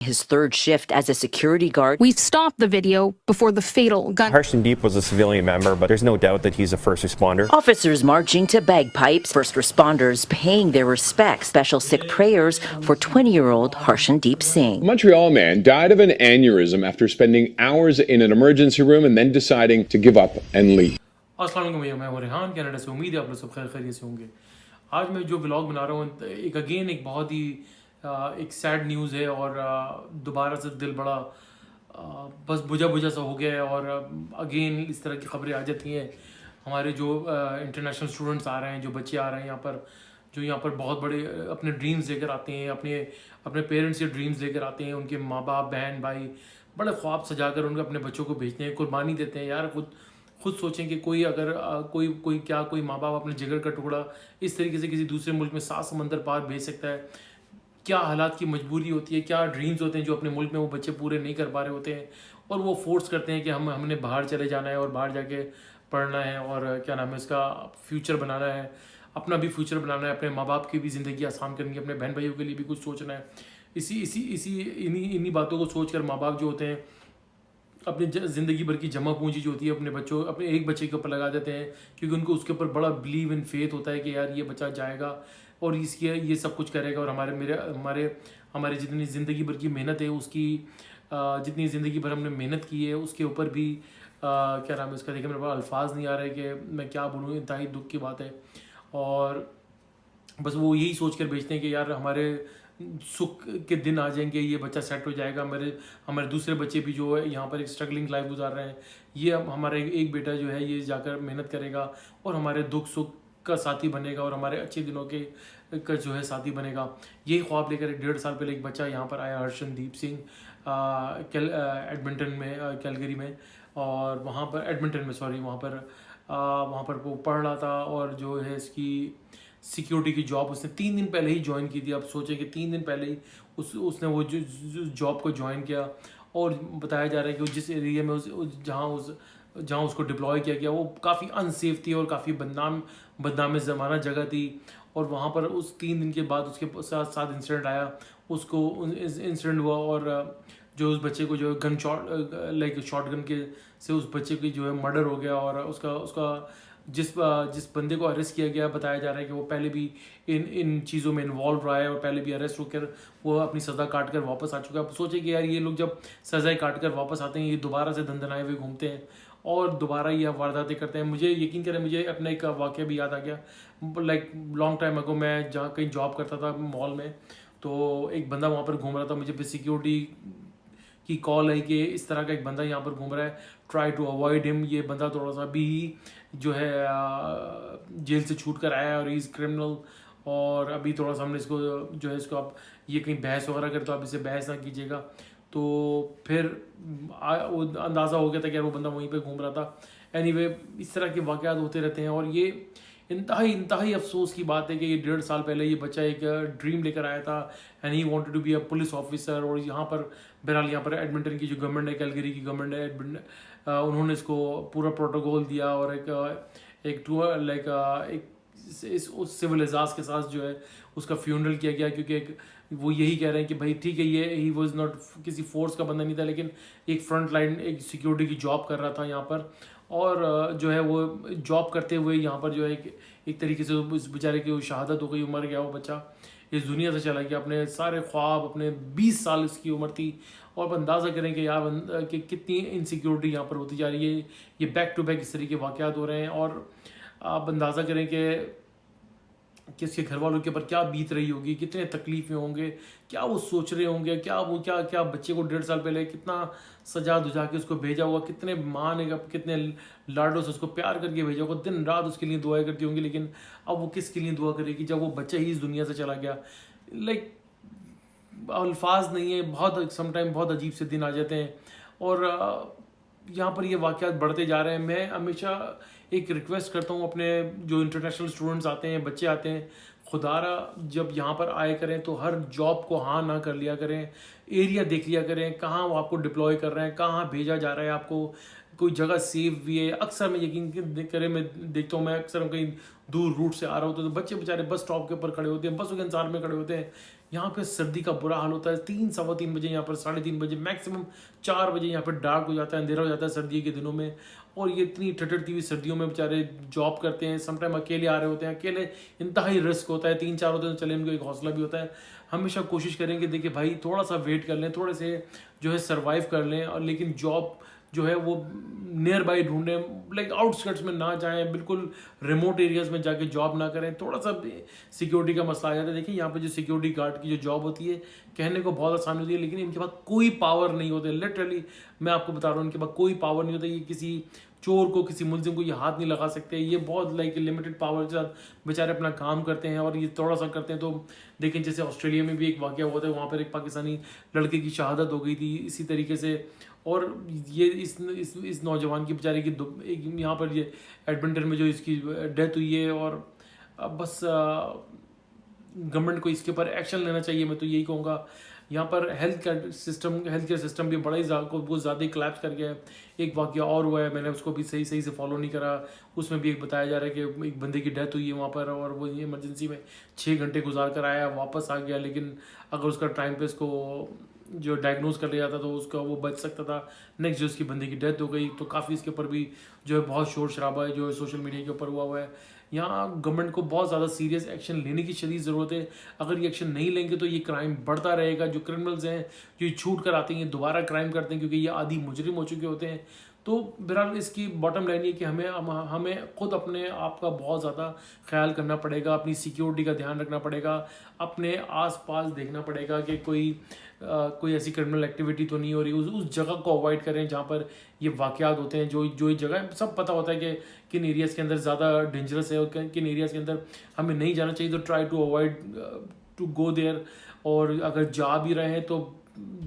his third shift as a security guard. We stopped the video before the fatal gun. Harshandeep was a civilian member, but there's no doubt that he's a first responder. Officers marching to bagpipes, first responders paying their respects, special sick prayers for 20-year-old Harshandeep Singh. A Montreal man died of an aneurysm after spending hours in an emergency room and then deciding to give up and leave. अस्सलाम वालेकुम भैया, मैं हूं Rehan Canada से। उम्मीद है आप लोग सब खैरियत से होंगे। आज मैं जो व्लॉग बना रहा हूँ एक बहुत ही एक सैड न्यूज़ है और दोबारा से दिल बड़ा बस बुझा सा हो गया है और अगेन इस तरह की खबरें आ जाती हैं। हमारे जो इंटरनेशनल स्टूडेंट्स आ रहे हैं, जो बच्चे आ रहे हैं यहाँ पर बहुत बड़े अपने ड्रीम्स लेकर आते हैं, अपने पेरेंट्स के ड्रीम्स लेकर आते हैं। उनके माँ बाप, बहन, भाई बड़े ख्वाब सजाकर उनके अपने बच्चों को भेजते हैं, कुर्बानी देते हैं। यार खुद सोचें कि कोई अगर कोई माँ बाप अपने जिगर का टुकड़ा इस तरीके से किसी दूसरे मुल्क में 7 समंदर पार भेज सकता है। क्या हालात की मजबूरी होती है, क्या ड्रीम्स होते हैं जो अपने मुल्क में वो बच्चे पूरे नहीं कर पा रहे होते हैं और वो फोर्स करते हैं कि हमने बाहर चले जाना है और बाहर जाके पढ़ना है और क्या नाम है उसका फ्यूचर बनाना है, अपना भी फ्यूचर बनाना है, अपने माँ बाप की भी ज़िंदगी आसान करनी है, अपने बहन भाइयों के लिए भी कुछ सोचना है। इन्हीं बातों को सोच कर माँ बाप जो होते हैं अपनी ज़िंदगी भर की जमा पूंजी जो होती है अपने एक बच्चे के ऊपर लगा देते हैं, क्योंकि उनको उसके ऊपर बड़ा बिलीव इन फेथ होता है कि यार ये बच्चा जाएगा और ये सब कुछ करेगा और हमारे जितनी ज़िंदगी भर की मेहनत है उसकी जितनी ज़िंदगी भर हमने मेहनत की है उसके ऊपर भी क्या नाम है उसका, देखिए मेरे पास अल्फाज नहीं आ रहे कि मैं क्या बोलूँ, इंतहाई दुख की बात है। और बस वो यही सोच कर भेजते हैं कि यार हमारे सुख के दिन आ जाएंगे, ये बच्चा सेट हो जाएगा। हमारे दूसरे बच्चे भी जो है यहाँ पर एक स्ट्रगलिंग लाइफ गुजार रहे हैं, ये हमारा एक बेटा जो है ये जाकर मेहनत करेगा और हमारे दुख सुख का साथी बनेगा और हमारे अच्छे दिनों का जो है साथी बनेगा। यही ख्वाब लेकर 1.5 साल पहले एक बच्चा यहाँ पर आया, हर्षनदीप सिंह, एडमिंटन में, कैलगरी में, और वहाँ पर वो पढ़ रहा था और जो है इसकी सिक्योरिटी की जॉब उसने 3 दिन पहले ही ज्वाइन की थी। अब सोचें कि 3 दिन पहले ही उसने वो जॉब को ज्वाइन किया और बताया जा रहा है कि जिस एरिया में जहाँ उसको डिप्लॉय किया गया वो काफ़ी अनसेफ थी और काफ़ी बदनाम ज़माना जगह थी। और वहाँ पर उस 3 दिन के बाद उसके साथ इंसिडेंट आया, उसको इंसिडेंट हुआ और जो उस बच्चे को जो गन शॉट गन के से उस बच्चे की जो है मर्डर हो गया। और उसका जिस बंदे को अरेस्ट किया गया, बताया जा रहा है कि वो पहले भी इन चीज़ों में इन्वॉल्व रहा है और पहले भी अरेस्ट होकर वो अपनी सज़ा काट कर वापस आ चुका है। अब सोचे कि यार ये लोग जब सज़ाएं काट कर वापस आते हैं ये दोबारा से धंधनाए हुए घूमते हैं और दोबारा ये वारदातें करते हैं। मुझे यकीन करें, मुझे अपना एक वाक़या भी याद आ गया। लाइक लॉन्ग टाइम अगो मैं जहाँ कहीं जॉब करता था मॉल में, तो एक बंदा वहाँ पर घूम रहा था। मुझे फिर सिक्योरिटी की कॉल आई कि इस तरह का एक बंदा यहाँ पर घूम रहा है, ट्राई टू अवॉइड हिम। ये बंदा थोड़ा सा भी जो है जेल से छूट कर आया और ही इज़ क्रिमिनल और अभी थोड़ा सा हमने इसको जो है इसको आप ये कहीं बहस वगैरह करे तो आप इसे बहस ना कीजिएगा। तो फिर वो अंदाज़ा हो गया था कि यार वो बंदा वहीं पे घूम रहा था। एनीवे इस तरह के वाक़यात होते रहते हैं और ये इंतहाई अफसोस की बात है कि ये 1.5 साल पहले ये बच्चा एक ड्रीम लेकर आया था and he wanted to be a police officer. और यहाँ पर बहरहाल यहाँ पर एडमिंटन की जो गवर्नमेंट है, कैलगरी की गवर्नमेंट है, उन्होंने इसको पूरा प्रोटोकॉल दिया और उस सिविल एजाज के साथ जो है उसका फ्यूनरल किया गया, क्योंकि वो यही कह रहे हैं कि भाई ठीक है ये ही वॉज नॉट किसी फोर्स का बंदा नहीं था, लेकिन एक फ्रंट लाइन एक सिक्योरिटी की जॉब कर रहा था यहाँ पर। और जो है वो जॉब करते हुए यहाँ पर जो है एक तरीके से उस बेचारे की शहादत हो गई, मर गया वो बच्चा, इस दुनिया से चला गया। अपने सारे ख्वाब, अपने 20 साल इसकी उम्र थी और आप अंदाज़ा करें कि यार कि कितनी इनसिक्योरिटी यहाँ पर होती जा रही है। ये बैक टू बैक इस तरीके के वाक़यात हो रहे हैं और आप अंदाज़ा करें कि उसके घर वालों के ऊपर क्या बीत रही होगी, कितने तकलीफ़ में होंगे, क्या वो सोच रहे होंगे, क्या बच्चे को 1.5 साल पहले कितना सजा दुजा के उसको भेजा होगा, कितने माँ ने कितने लाडों से उसको प्यार करके भेजा होगा, दिन रात उसके लिए दुआएं करती होंगी। लेकिन अब वो किसके लिए दुआ करेगी जब वो बच्चा ही इस दुनिया से चला गया। लाइक अल्फाज नहीं है, बहुत समटाइम बहुत अजीब से दिन आ जाते हैं और यहाँ पर ये वाक़यात बढ़ते जा रहे हैं। मैं हमेशा एक रिक्वेस्ट करता हूँ अपने जो इंटरनेशनल स्टूडेंट्स आते हैं, बच्चे आते हैं, खुदारा जब यहाँ पर आए करें तो हर जॉब को हाँ ना कर लिया करें, एरिया देख लिया करें, कहाँ वो आपको डिप्लॉय कर रहे हैं, कहाँ भेजा जा रहा है आपको, कोई जगह सेफ भी है। अक्सर मैं यकीन करें, मैं देखता हूँ, मैं अक्सर कहीं दूर रूट से आ रहा होता तो बच्चे बेचारे बस स्टॉप के ऊपर खड़े होते हैं, बसों के इंतजार में खड़े होते हैं यहाँ पे सर्दी का बुरा हाल होता है, 3 सवा 3 बजे यहाँ पर 3:30 बजे मैक्सिमम 4 बजे यहाँ पर डार्क हो जाता है, अंधेरा हो जाता है सर्दी के दिनों में। और ये इतनी ठठरती हुई सर्दियों में बेचारे जॉब करते हैं, समटाइम अकेले आ रहे होते हैं, अकेले इंतहाई रिस्क होता है, 3-4 होते हैं तो चले उनको एक हौसला भी होता है। हमेशा कोशिश करेंगे देखिए भाई थोड़ा सा वेट कर लें, थोड़े से जो है सर्वाइव कर लें, और लेकिन जॉब जो है वो नियर बाई ढूंढें, लाइक आउटस्कर्ट्स में ना जाएं, बिल्कुल रिमोट एरियाज़ में जाके जॉब ना करें। थोड़ा सा सिक्योरिटी का मसला आ जाता है। देखिए यहाँ पे जो सिक्योरिटी गार्ड की जो जॉब होती है कहने को बहुत आसान होती है, लेकिन इनके पास कोई पावर नहीं होते। लिटरली मैं आपको बता रहा हूँ, इनके पास कोई पावर नहीं होता। ये किसी चोर को, किसी मुलजिम को ये हाथ नहीं लगा सकते। ये बहुत लाइक लिमिटेड पावर के साथ बेचारे अपना काम करते हैं, और ये थोड़ा सा करते हैं। तो देखें जैसे ऑस्ट्रेलिया में भी एक वाकया हुआ था, वहाँ पर एक पाकिस्तानी लड़के की शहादत हो गई थी इसी तरीके से। और ये इस नौजवान की बेचारे की एक यहाँ पर ये एडमिंटन में जो इसकी डेथ हुई है, और बस गवर्नमेंट को इसके ऊपर एक्शन लेना चाहिए। मैं तो यही कहूँगा। यहाँ पर हेल्थ केयर सिस्टम भी बड़ा ही बहुत ज़्यादा ही क्लैप्स कर गया है। एक वाकया और हुआ है, मैंने उसको भी सही से फॉलो नहीं करा। उसमें भी एक बताया जा रहा है कि एक बंदे की डेथ हुई है वहाँ पर, और वो इमरजेंसी में 6 घंटे गुजार कर आया, वापस आ गया। लेकिन अगर उसका टाइम पे इसको जो डायग्नोज कर लिया जाता तो उसका वो बच सकता था। नेक्स्ट जो उसकी बंदे की डेथ हो गई, तो काफ़ी इसके ऊपर भी जो है बहुत शोर शराबा है जो सोशल मीडिया के ऊपर हुआ है। यहाँ गवर्नमेंट को बहुत ज़्यादा सीरियस एक्शन लेने की शदीद ज़रूरत है। अगर ये एक्शन नहीं लेंगे तो ये क्राइम बढ़ता रहेगा। जो क्रिमिनल्स हैं जो छूट कर आते हैं दोबारा क्राइम करते हैं, क्योंकि ये आदी मुजरिम हो चुके होते हैं। तो बहरहाल इसकी बॉटम लाइन ये कि हमें खुद अपने आप का बहुत ज़्यादा ख्याल करना पड़ेगा, अपनी सिक्योरिटी का ध्यान रखना पड़ेगा, अपने आसपास देखना पड़ेगा कि कोई ऐसी क्रिमिनल एक्टिविटी तो नहीं हो रही। उस जगह को अवॉइड करें जहाँ पर ये वाक़यात होते हैं। जो ये जगह सब पता होता है कि किन एरियाज़ के अंदर ज़्यादा डेंजरस है और किन एरियाज़ के अंदर हमें नहीं जाना चाहिए। तो try to avoid to go there. और अगर जा भी रहे हैं तो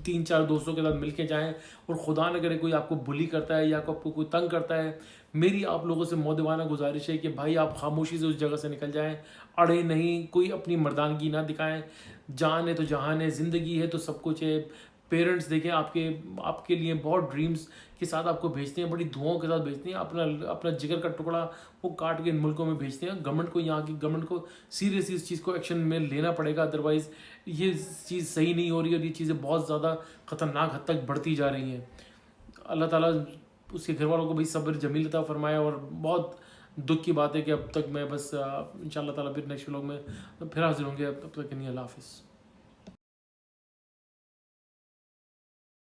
3-4 दोस्तों के साथ मिलके जाएं। और खुदा न करे कोई आपको बुली करता है या आपको कोई तंग करता है, मेरी आप लोगों से मौदवाना गुजारिश है कि भाई आप खामोशी से उस जगह से निकल जाएं, अड़े नहीं, कोई अपनी मर्दानगी ना दिखाएं। जान है तो जहान है, ज़िंदगी है तो सब कुछ है। पेरेंट्स देखें आपके लिए बहुत ड्रीम्स के साथ आपको भेजते हैं, बड़ी दुआओं के साथ भेजते हैं, अपना जिगर का टुकड़ा वो काट के इन मुल्कों में भेजते हैं। गवर्नमेंट को, यहाँ की गवर्नमेंट को सीरियस इस चीज़ को एक्शन में लेना पड़ेगा, अदरवाइज़ ये चीज़ सही नहीं हो रही है और ये चीज़ें बहुत ज़्यादा ख़तरनाक हद तक बढ़ती जा रही हैं। अल्लाह ताला उसके घर वालों को भी सब्र जमील अता फरमाया। और बहुत दुख की बात है कि अब तक मैं बस इंशाअल्लाह ताला फिर नेक्स्ट व्लॉग में फिर हाजिर होंगे। अब तक के लिए अल्लाह हाफ़िज़।